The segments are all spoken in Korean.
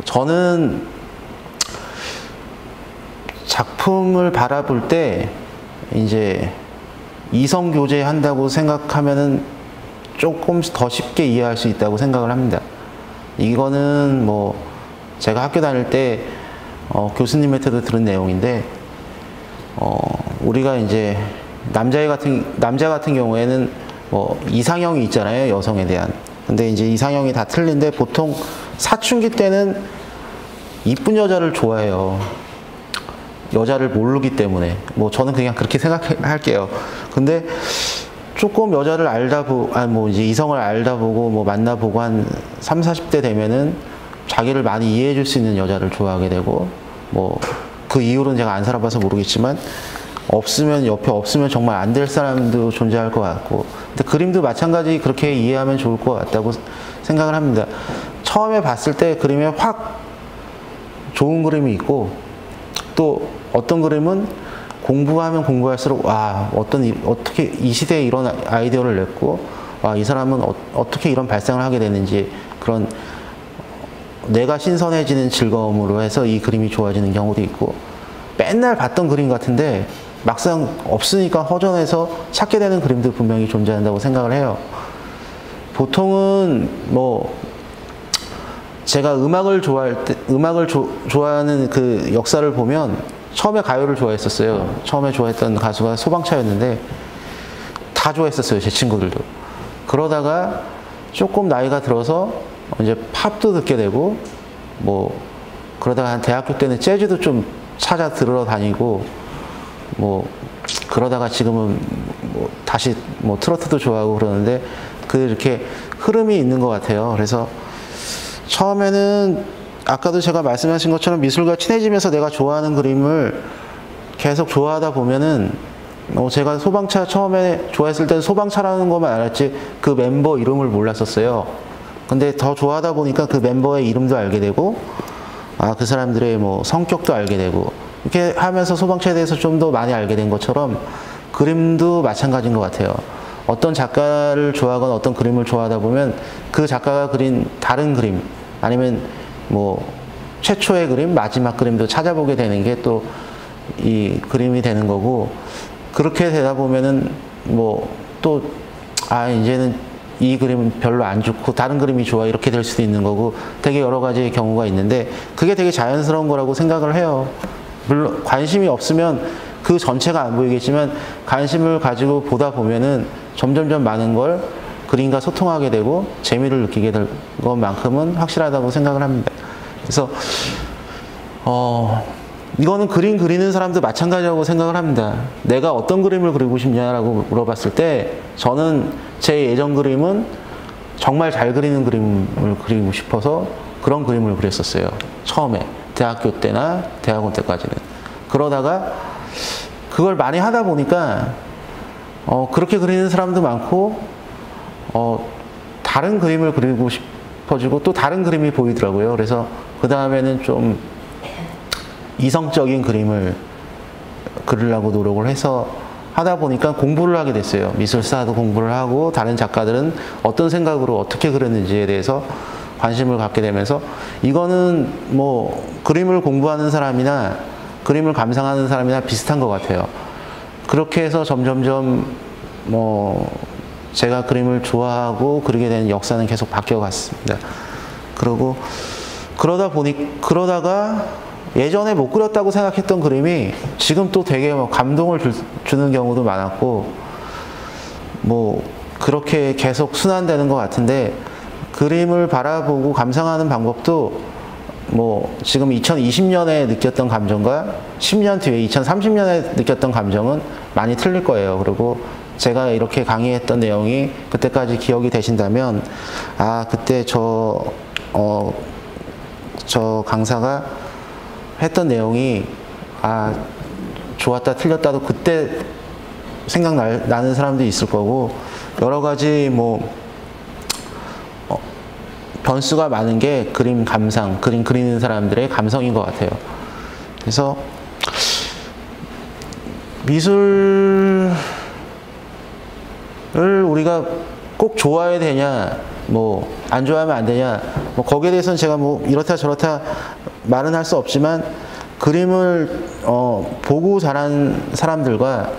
저는 작품을 바라볼 때 이제 이성 교제한다고 생각하면은 조금 더 쉽게 이해할 수 있다고 생각을 합니다. 이거는 뭐 제가 학교 다닐 때 교수님한테도 들은 내용인데, 우리가 이제 남자 같은 경우에는 뭐 이상형이 있잖아요, 여성에 대한. 근데 이제 이상형이 다 틀린데 보통 사춘기 때는 이쁜 여자를 좋아해요. 여자를 모르기 때문에. 뭐 저는 그냥 그렇게 생각할게요. 근데 조금 여자를 뭐 이제 이성을 알다 보고 뭐 만나보고 한 30, 40대 되면은 자기를 많이 이해해 줄 수 있는 여자를 좋아하게 되고, 뭐 그 이유는 제가 안 살아봐서 모르겠지만 옆에 없으면 정말 안 될 사람도 존재할 것 같고, 근데 그림도 마찬가지 그렇게 이해하면 좋을 것 같다고 생각을 합니다. 처음에 봤을 때 그림에 확 좋은 그림이 있고, 또 어떤 그림은 공부하면 공부할수록 와, 어떻게 이 시대에 이런 아이디어를 냈고, 와, 이 사람은 어떻게 이런 발상을 하게 되는지, 그런 뇌가 신선해지는 즐거움으로 해서 이 그림이 좋아지는 경우도 있고, 맨날 봤던 그림 같은데 막상 없으니까 허전해서 찾게 되는 그림도 분명히 존재한다고 생각을 해요. 보통은 뭐 제가 음악을 좋아하는 그 역사를 보면, 처음에 가요를 좋아했었어요. 처음에 좋아했던 가수가 소방차였는데 다 좋아했었어요, 제 친구들도. 그러다가 조금 나이가 들어서 이제 팝도 듣게 되고, 뭐 그러다가 한 대학교 때는 재즈도 좀 찾아 들으러 다니고, 뭐 그러다가 지금은 뭐 다시 뭐 트로트도 좋아하고 그러는데, 이렇게 흐름이 있는 것 같아요. 그래서 처음에는 아까도 제가 말씀하신 것처럼 미술과 친해지면서 내가 좋아하는 그림을 계속 좋아하다 보면은, 제가 소방차 처음에 좋아했을 때는 소방차라는 것만 알았지 그 멤버 이름을 몰랐었어요. 근데 더 좋아하다 보니까 그 멤버의 이름도 알게 되고, 그 사람들의 뭐 성격도 알게 되고, 이렇게 하면서 소방차에 대해서 좀 더 많이 알게 된 것처럼 그림도 마찬가지인 것 같아요. 어떤 작가를 좋아하거나 어떤 그림을 좋아하다 보면 그 작가가 그린 다른 그림, 아니면 뭐 최초의 그림, 마지막 그림도 찾아보게 되는 게 또 이 그림이 되는 거고, 그렇게 되다 보면은 뭐 또 이제는 이 그림은 별로 안 좋고 다른 그림이 좋아, 이렇게 될 수도 있는 거고, 되게 여러 가지의 경우가 있는데 그게 되게 자연스러운 거라고 생각을 해요. 물론 관심이 없으면 그 전체가 안 보이겠지만, 관심을 가지고 보다 보면은 점점점 많은 걸 그림과 소통하게 되고 재미를 느끼게 될 것만큼은 확실하다고 생각을 합니다. 그래서 이거는 그림 그리는 사람도 마찬가지라고 생각을 합니다. 내가 어떤 그림을 그리고 싶냐라고 물어봤을 때, 저는 제 예전 그림은 정말 잘 그리는 그림을 그리고 싶어서 그런 그림을 그렸었어요. 처음에 대학교 때나 대학원 때까지는. 그러다가 그걸 많이 하다 보니까 그렇게 그리는 사람도 많고, 다른 그림을 그리고 싶어지고 또 다른 그림이 보이더라고요. 그래서 그 다음에는 좀 이성적인 그림을 그리려고 노력을 해서 하다 보니까 공부를 하게 됐어요. 미술사도 공부를 하고, 다른 작가들은 어떤 생각으로 어떻게 그렸는지에 대해서 관심을 갖게 되면서, 이거는 뭐 그림을 공부하는 사람이나 그림을 감상하는 사람이나 비슷한 것 같아요. 그렇게 해서 점점점 뭐 제가 그림을 좋아하고 그리게 되는 역사는 계속 바뀌어 갔습니다. 그러다가 예전에 못 그렸다고 생각했던 그림이 지금 또 되게 뭐 감동을 주는 경우도 많았고, 뭐 그렇게 계속 순환되는 것 같은데, 그림을 바라보고 감상하는 방법도 뭐 지금 2020년에 느꼈던 감정과 10년 뒤에 2030년에 느꼈던 감정은 많이 틀릴 거예요. 그리고 제가 이렇게 강의했던 내용이 그때까지 기억이 되신다면, 그때 저 강사가 했던 내용이 좋았다 틀렸다도 그때 생각나는 사람도 있을 거고, 여러 가지 뭐 변수가 많은 게 그림 감상, 그림 그리는 사람들의 감성인 것 같아요. 그래서 미술을 우리가 꼭 좋아해야 되냐, 뭐 안 좋아하면 안 되냐, 뭐 거기에 대해서는 제가 뭐 이렇다 저렇다 말은 할 수 없지만, 그림을 보고 자란 사람들과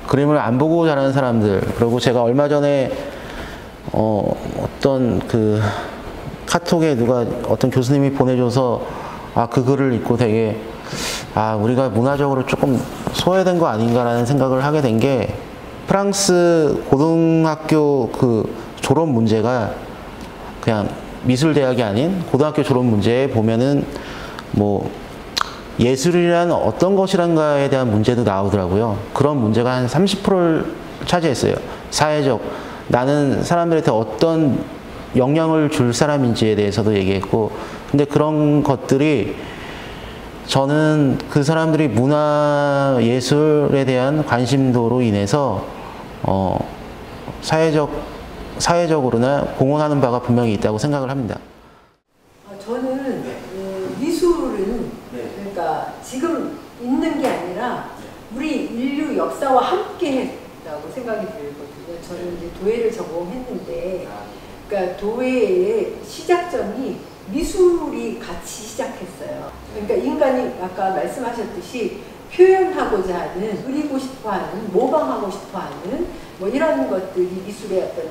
그림을 안 보고 자라는 사람들, 그리고 제가 얼마 전에 어떤 그 카톡에 누가 어떤 교수님이 보내줘서 그 글을 읽고 되게 우리가 문화적으로 조금 소외된 거 아닌가라는 생각을 하게 된 게, 프랑스 고등학교 그 졸업 문제가 그냥 미술대학이 아닌 고등학교 졸업 문제에 보면은 뭐 예술이란 어떤 것이란가에 대한 문제도 나오더라고요. 그런 문제가 한 30%를 차지했어요. 사회적, 나는 사람들한테 어떤 영향을 줄 사람인지에 대해서도 얘기했고, 근데 그런 것들이 저는 그 사람들이 문화 예술에 대한 관심도로 인해서 사회적으로나 공헌하는 바가 분명히 있다고 생각을 합니다. 저는 미술은 그러니까 지금 있는 게 아니라 우리 인류 역사와 함께 했다고 생각이 들거든요. 저는 이제 도예를 전공했는데, 그러니까 도예의 시작점이 미술이 같이 시작했어요. 그러니까 인간이 아까 말씀하셨듯이 표현하고자 하는, 그리고 싶어하는, 모방하고 싶어하는 뭐 이런 것들이 미술의 어떤,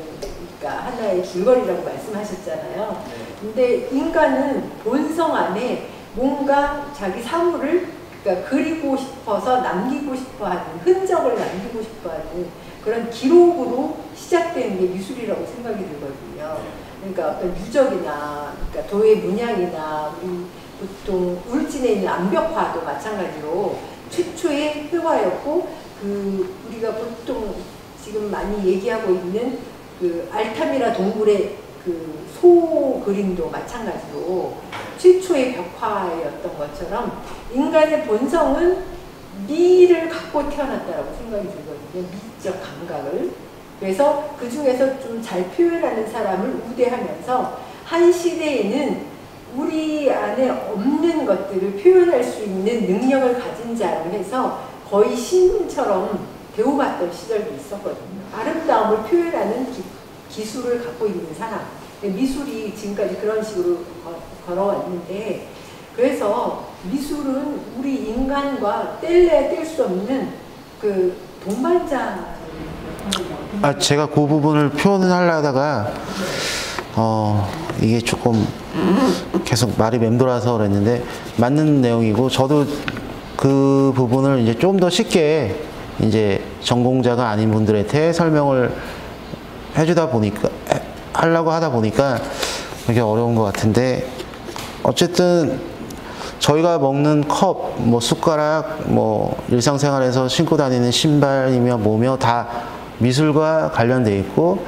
그러니까 하나의 줄거리라고 말씀하셨잖아요. 근데 인간은 본성 안에 뭔가 자기 사물을, 그러니까 그리고 싶어서 남기고 싶어하는, 흔적을 남기고 싶어하는 그런 기록으로 시작되는 게 미술이라고 생각이 들거든요. 그러니까 어떤 유적이나, 그러니까 도예 문양이나, 우리 보통 울진에 있는 암벽화도 마찬가지로 최초의 회화였고, 우리가 보통 지금 많이 얘기하고 있는 그 알타미라 동굴의 그 소 그림도 마찬가지로 최초의 벽화였던 것처럼, 인간의 본성은 미를 갖고 태어났다고 생각이 들거든요. 미적 감각을. 그래서 그 중에서 좀 잘 표현하는 사람을 우대하면서, 한 시대에는 우리 안에 없는 것들을 표현할 수 있는 능력을 가진 자로 해서 거의 신처럼 대우받던 시절도 있었거든요. 아름다움을 표현하는 기술을 갖고 있는 사람. 미술이 지금까지 그런 식으로 걸어왔는데, 그래서 미술은 우리 인간과 뗄래야 뗄 수 없는 그 동반자. 제가 그 부분을 표현을 하려다가 이게 조금 계속 말이 맴돌아서 그랬는데, 맞는 내용이고, 저도 그 부분을 이제 좀 더 쉽게 이제 전공자가 아닌 분들한테 설명을 해주다 보니까, 하려고 하다 보니까 되게 어려운 것 같은데, 어쨌든 저희가 먹는 컵, 뭐 숟가락, 뭐 일상생활에서 신고 다니는 신발이며 뭐며 다 미술과 관련돼 있고,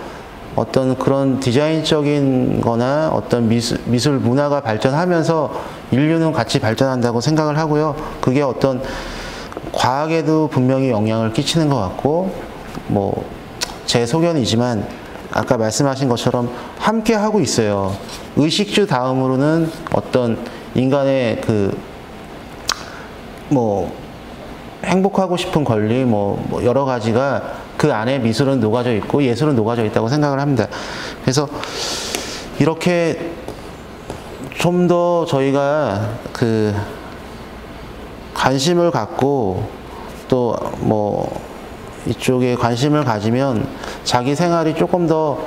어떤 그런 디자인적인 거나 어떤 미술 문화가 발전하면서 인류는 같이 발전한다고 생각을 하고요. 그게 어떤 과학에도 분명히 영향을 끼치는 것 같고, 뭐 제 소견이지만 아까 말씀하신 것처럼 함께 하고 있어요. 의식주 다음으로는 어떤 인간의 뭐 행복하고 싶은 권리, 뭐 여러 가지가 그 안에 미술은 녹아져 있고 예술은 녹아져 있다고 생각을 합니다. 그래서 이렇게 좀 더 저희가 관심을 갖고, 또 뭐 이쪽에 관심을 가지면 자기 생활이 조금 더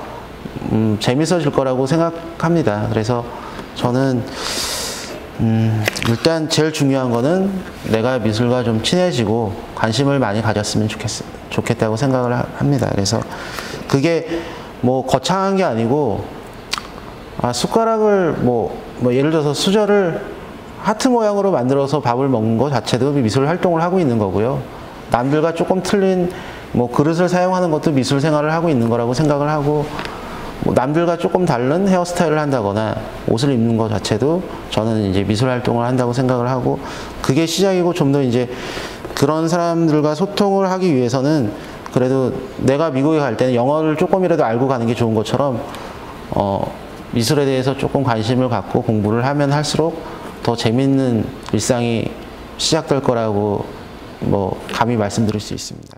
재밌어질 거라고 생각합니다. 그래서 저는 일단 제일 중요한 거는 내가 미술과 좀 친해지고 관심을 많이 가졌으면 좋겠다고 생각을 합니다. 그래서 그게 뭐 거창한 게 아니고, 숟가락을 뭐 예를 들어서 수저를 하트 모양으로 만들어서 밥을 먹는 것 자체도 미술 활동을 하고 있는 거고요. 남들과 조금 틀린 뭐 그릇을 사용하는 것도 미술 생활을 하고 있는 거라고 생각을 하고, 뭐 남들과 조금 다른 헤어스타일을 한다거나 옷을 입는 것 자체도 저는 이제 미술 활동을 한다고 생각을 하고, 그게 시작이고, 좀 더 이제 그런 사람들과 소통을 하기 위해서는 그래도 내가 미국에 갈 때는 영어를 조금이라도 알고 가는 게 좋은 것처럼 미술에 대해서 조금 관심을 갖고 공부를 하면 할수록 더 재밌는 일상이 시작될 거라고 뭐 감히 말씀드릴 수 있습니다.